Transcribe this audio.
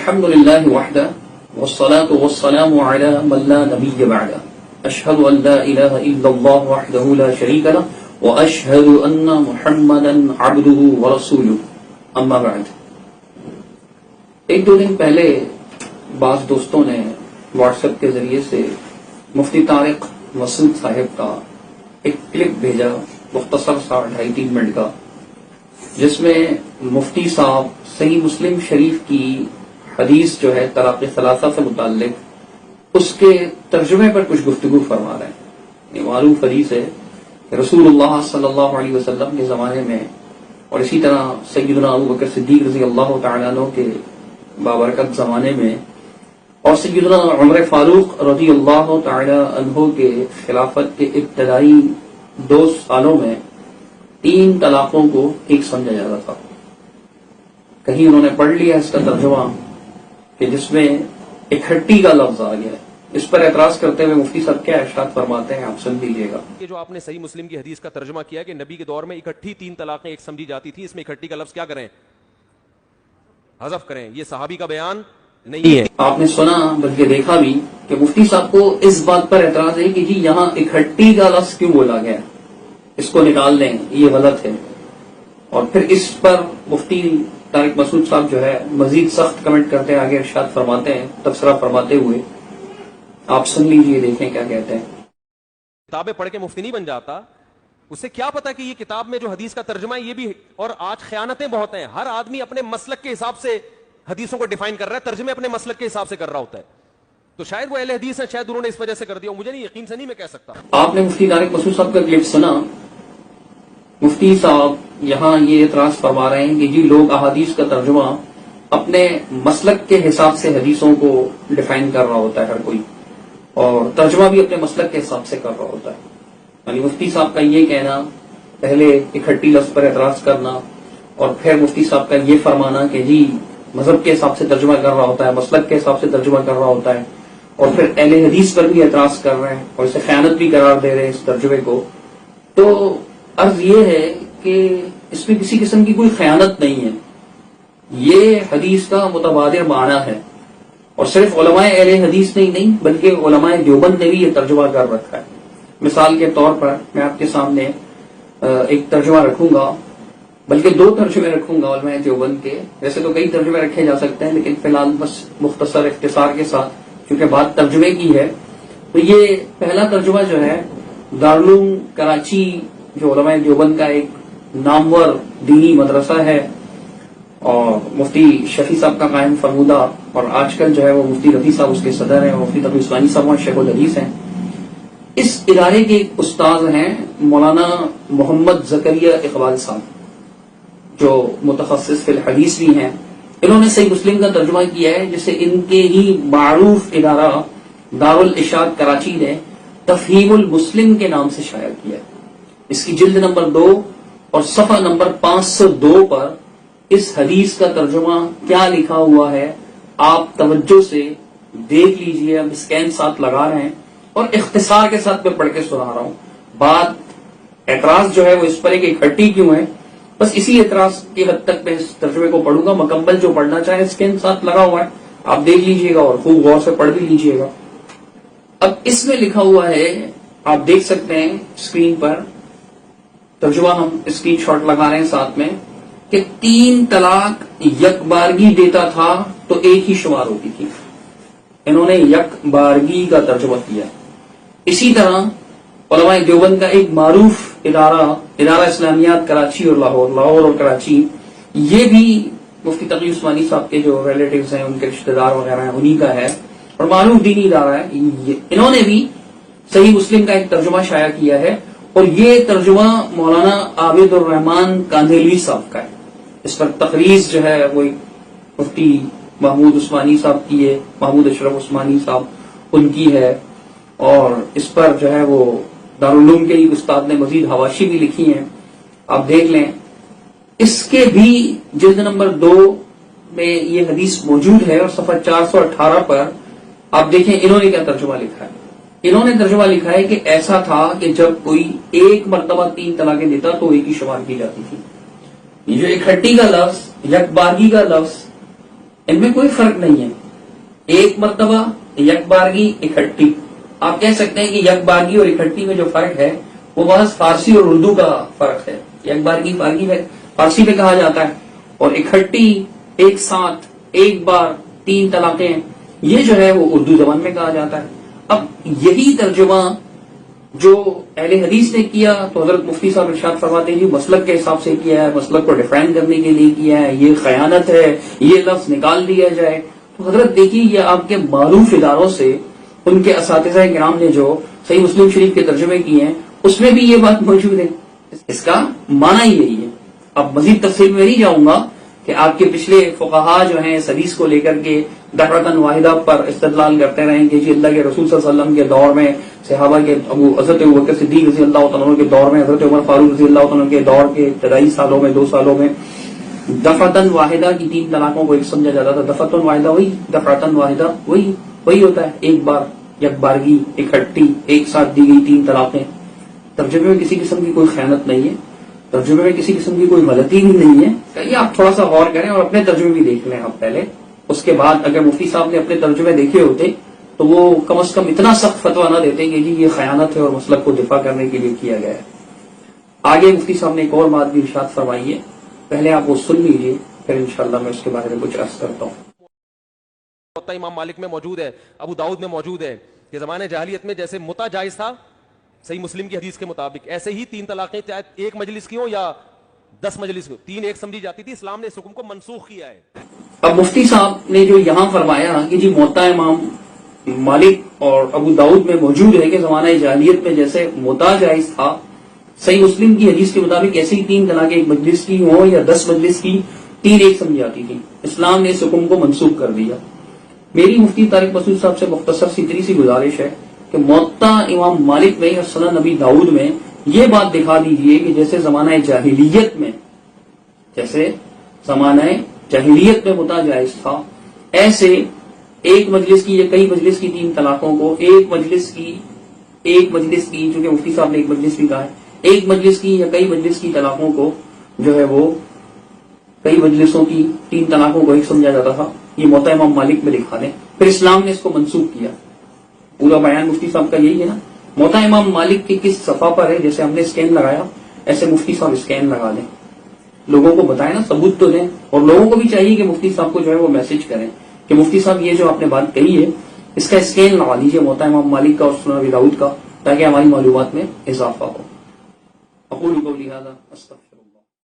الحمد للہ وحدہ والصلاة والسلام علی من لا نبی بعدہ اشہد ان لا الہ الا اللہ وحدہ لا شریک لہ واشہد ان محمدا عبدہ ورسولہ اما بعد۔ ایک دو دن پہلے بعض دوستوں نے واٹس ایپ کے ذریعے سے مفتی طارق مسعود صاحب کا ایک کلپ بھیجا، مختصر سا 2.5-3 منٹ کا، جس میں مفتی صاحب صحیح مسلم شریف کی حدیث جو ہے طلاق ثلاثہ سے متعلق اس کے ترجمے پر کچھ گفتگو فرما رہے ہیں۔ یہ معروف حدیث ہے کہ رسول اللہ صلی اللہ علیہ وسلم کے زمانے میں اور اسی طرح سیدنا ابو بکر صدیق رضی اللہ تعالیٰ عنہ کے بابرکت زمانے میں اور سیدنا عمر فاروق رضی اللہ تعالیٰ عنہ کے خلافت کے ابتدائی 2 سالوں میں 3 طلاقوں کو ایک سمجھا جاتا تھا۔ کہیں انہوں نے پڑھ لیا اس کا ترجمہ کہ جس میں اکٹھی کا لفظ آ گیا ہے۔ اس پر اعتراض کرتے ہوئے مفتی صاحب کیا ارشاد فرماتے ہیں، آپ سن لیجیے گا۔ یہ جو آپ نے صحیح مسلم کی حدیث کا ترجمہ کیا کہ نبی کے دور میں اکٹھی 3 طلاقیں ایک سمجھی جاتی تھی، اس میں اکٹھی کا لفظ کیا کریں؟ حذف کریں۔ یہ صحابی کا بیان نہیں ہے۔ آپ نے سنا بلکہ دیکھا بھی کہ مفتی صاحب کو اس بات پر اعتراض ہے کہ جی یہاں اکٹھی کا لفظ کیوں بولا گیا، اس کو نکال دیں، یہ غلط ہے۔ اور پھر اس پر مفتی طارق مسعود صاحب جو ہے مزید سخت کمنٹ کرتے ہیں، آگے ارشاد فرماتے ہیں تبصرہ فرماتے ہوئے، آپ سن لیجئے، دیکھیں کیا کہتے ہیں۔ کتابیں پڑھ کے مفتی نہیں بن جاتا، اسے کیا پتا کہ یہ کتاب میں جو حدیث کا ترجمہ ہے یہ بھی، اور آج خیانتیں بہت ہیں، ہر آدمی اپنے مسلک کے حساب سے حدیثوں کو ڈیفائن کر رہا ہے، ترجمے اپنے مسلک کے حساب سے کر رہا ہوتا ہے۔ تو شاید وہ اہل حدیث ہیں، شاید انہوں نے اس وجہ سے کر دیا، مجھے نہیں یقین سے نہیں میں کہہ سکتا۔ آپ نے مفتی طارق مسعود صاحب کا کلپ سنا، مفتی صاحب یہاں یہ اعتراض فرما رہے ہیں کہ جی لوگ احادیث کا ترجمہ اپنے مسلک کے حساب سے حدیثوں کو ڈیفائن کر رہا ہوتا ہے ہر کوئی، اور ترجمہ بھی اپنے مسلک کے حساب سے کر رہا ہوتا ہے۔ یعنی مفتی صاحب کا یہ کہنا، پہلے اکٹھی لفظ پر اعتراض کرنا، اور پھر مفتی صاحب کا یہ فرمانا کہ جی مذہب کے حساب سے ترجمہ کر رہا ہوتا ہے، مسلک کے حساب سے ترجمہ کر رہا ہوتا ہے، اور پھر اہل حدیث پر بھی اعتراض کر رہے ہیں اور اسے خیانت بھی قرار دے رہے ہیں اس ترجمے کو۔ تو عرض یہ ہے کہ اس میں کسی قسم کی کوئی خیانت نہیں ہے، یہ حدیث کا متبادر معنی ہے، اور صرف علماء اہل حدیث نہیں بلکہ علماء دیوبند نے بھی یہ ترجمہ کر رکھا ہے۔ مثال کے طور پر میں آپ کے سامنے ایک ترجمہ رکھوں گا، بلکہ 2 ترجمے رکھوں گا علماء دیوبند کے، ویسے تو کئی ترجمے رکھے جا سکتے ہیں لیکن فی الحال بس مختصر اختصار کے ساتھ کیونکہ بات ترجمے کی ہے۔ تو یہ پہلا ترجمہ جو ہے دارالعلوم کراچی جو علماء دیوبند کا ایک نامور دینی مدرسہ ہے اور مفتی شفیع صاحب کا قائم فرمودہ، اور آج کل جو ہے وہ مفتی رفیع صاحب اس کے صدر ہیں، اور مفتی تقی عثمانی صاحب شیخ الحدیث ہیں۔ اس ادارے کے ایک استاد ہیں مولانا محمد زکریا اقبال صاحب، جو متخصص فی الحدیث بھی ہیں۔ انہوں نے صحیح مسلم کا ترجمہ کیا ہے، جسے ان کے ہی معروف ادارہ دارالارشاد کراچی نے تفہیم المسلم کے نام سے شائع کیا ہے۔ اس کی جلد نمبر 2 اور صفحہ نمبر 502 پر اس حدیث کا ترجمہ کیا لکھا ہوا ہے آپ توجہ سے دیکھ لیجئے۔ ہم اسکین ساتھ لگا رہے ہیں اور اختصار کے ساتھ میں پڑھ کے سنا رہا ہوں۔ بات اعتراض جو ہے وہ اس پر ایک اکٹھی کیوں ہے، بس اسی اعتراض کی حد تک میں اس ترجمے کو پڑھوں گا۔ مکمل جو پڑھنا چاہے اسکین ساتھ لگا ہوا ہے، آپ دیکھ لیجئے گا اور خوب غور سے پڑھ بھی لیجئے گا۔ اب اس میں لکھا ہوا ہے، آپ دیکھ سکتے ہیں اسکرین پر، ترجمہ ہم اسکرین شاٹ لگا رہے ہیں ساتھ میں، کہ 3 طلاق یک بارگی دیتا تھا تو ایک ہی شمار ہوتی تھی۔ انہوں نے یک بارگی کا ترجمہ کیا۔ اسی طرح علماء دیوبند کا ایک معروف ادارہ اسلامیات کراچی اور لاہور اور کراچی، یہ بھی مفتی تقی عثمانی صاحب کے جو ریلیٹیوز ہیں، ان کے رشتہ دار وغیرہ ہیں، انہی کا ہے اور معروف دینی ادارہ ہے۔ انہوں نے بھی صحیح مسلم کا ایک ترجمہ شائع کیا ہے، اور یہ ترجمہ مولانا عابد الرحمان کاندھیلوی صاحب کا ہے۔ اس پر تقریض جو ہے وہ مفتی محمود عثمانی صاحب کی ہے، محمود اشرف عثمانی صاحب ان کی ہے، اور اس پر جو ہے وہ دارالعلوم کے ہی استاد نے مزید حواشی بھی لکھی ہیں، آپ دیکھ لیں۔ اس کے بھی جلد نمبر 2 میں یہ حدیث موجود ہے، اور صفحہ 418 پر آپ دیکھیں انہوں نے کیا ترجمہ لکھا ہے۔ انہوں نے ترجمہ لکھا ہے کہ ایسا تھا کہ جب کوئی ایک مرتبہ 3 طلاقیں دیتا تو ایک ہی شمار کی جاتی تھی۔ یہ جو اکٹھی کا لفظ، یک بارگی کا لفظ، ان میں کوئی فرق نہیں ہے. ایک مرتبہ یک بارگی اکٹھی. آپ کہہ سکتے ہیں کہ یک بارگی اور اکٹھی میں جو فرق ہے وہ بس فارسی اور اردو کا فرق ہے. یک بارگی فارسی میں کہا جاتا ہے اور اکٹھی ایک ساتھ ایک بار 3 طلاقیں یہ جو ہے وہ اردو زبان میں کہا جاتا ہے. اب یہی ترجمہ جو اہل حدیث نے کیا تو حضرت مفتی صاحب ارشاد فرماتے ہیں مسلک کے حساب سے کیا ہے, مسلک کو ڈیفائن کرنے کے لیے کیا ہے, یہ خیانت ہے, یہ لفظ نکال دیا جائے. تو حضرت دیکھیے یہ آپ کے معروف اداروں سے ان کے اساتذہ کرام نے جو صحیح مسلم شریف کے ترجمے کیے ہیں اس میں بھی یہ بات موجود ہے. اس کا معنی یہی ہے. اب مزید تفصیل میں نہیں جاؤں گا کہ آپ کے پچھلے فقہا جو ہیں اس حدیث کو لے کر کے دفعتاً واحدہ پر استدلال کرتے رہیں کہ جی اللہ کے رسول صلی اللہ علیہ وسلم کے دور میں صحابہ کے حضرت ابوبکر صدیق رضی اللہ تعالیٰ کے دور میں, حضرت عمر فاروق رضی اللہ تعالیٰ کے دور کے ابتدائی سالوں میں 2 سالوں میں دفعتاً واحدہ کی 3 طلاقوں کو ایک سمجھا جاتا تھا. دفعتاً واحدہ وہی, دفعتاً واحدہ وہی ہوتا ہے, ایک بار, یک بارگی, اکٹھی, ایک ساتھ دی گئی 3 طلاقیں. ترجمے میں کسی قسم کی کوئی خیانت نہیں ہے, ترجمے میں کسی قسم کی کوئی غلطی بھی نہیں ہے. یہ آپ تھوڑا سا غور کریں اور اپنے ترجمے بھی دیکھ لیں آپ پہلے. اس کے بعد اگر مفتی صاحب نے اپنے ترجمے دیکھے ہوتے تو وہ کم از کم اتنا سخت فتویٰ نہ دیتے کہ جی یہ خیانت ہے اور مسلک کو دفاع کرنے کے لیے کیا گیا ہے. آگے مفتی صاحب نے ایک اور بات بھی ارشاد فرمائی ہے, پہلے آپ وہ سن لیجیے پھر انشاءاللہ میں اس کے بارے میں کچھ عرض کرتا ہوں. امام مالک میں موجود ہے, ابو داؤد میں موجود ہے کہ زمانے جاہلیت میں جیسے متع جائز تھا صحیح مسلم کی حدیث کے مطابق, ایسے ہی 3 طلاقیں چاہے ایک مجلس کی ہوں یا 10 مجلس کی, 3 ایک سمجھی جاتی تھی. اسلام نے اس حکم کو منسوخ کیا ہے. اب مفتی صاحب نے جو یہاں فرمایا کہ جی موطا امام مالک اور ابو داؤد میں موجود ہے کہ زمانہ جاہلیت میں جیسے متع جائز تھا صحیح مسلم کی حدیث کے مطابق ایسے ہی 3 طلاقیں ایک مجلس کی ہوں یا 10 مجلس کی 3 ایک سمجھی جاتی تھی. اسلام نے اس حکم کو منسوخ کر دیا. میری مفتی طارق مسعود صاحب سے مختصر سی اتنی سی گزارش ہے کہ موطا امام مالک میں اور سنن نبی داؤد میں یہ بات دکھا دیجئے کہ جیسے زمانہ جاہلیت میں متع جائز تھا ایسے ایک مجلس کی یا کئی مجلس کی 3 طلاقوں کو ایک مجلس کی چونکہ مفتی صاحب نے ایک مجلس بھی کہا ہے, ایک مجلس کی یا کئی مجلس کی طلاقوں کو جو ہے وہ کئی مجلسوں کی 3 طلاقوں کو ایک سمجھا جاتا تھا. یہ موطا امام مالک میں دکھا دیں. پھر اسلام نے اس کو منسوخ کیا. پورا بیان مفتی صاحب کا یہی ہے نا. موطا امام مالک کے کس صفحہ پر ہے, جیسے ہم نے اسکین لگایا ایسے مفتی صاحب اسکین لگا دیں, لوگوں کو بتائیں نا, ثبوت تو دیں. اور لوگوں کو بھی چاہیے کہ مفتی صاحب کو جو ہے وہ میسج کریں کہ مفتی صاحب یہ جو آپ نے بات کہی ہے اس کا اسکین لگا دیجیے موطا امام مالک کا اور سنن نبی داؤد کا, تاکہ ہماری معلومات میں اضافہ ہو. اقول قولی ھذا استغفر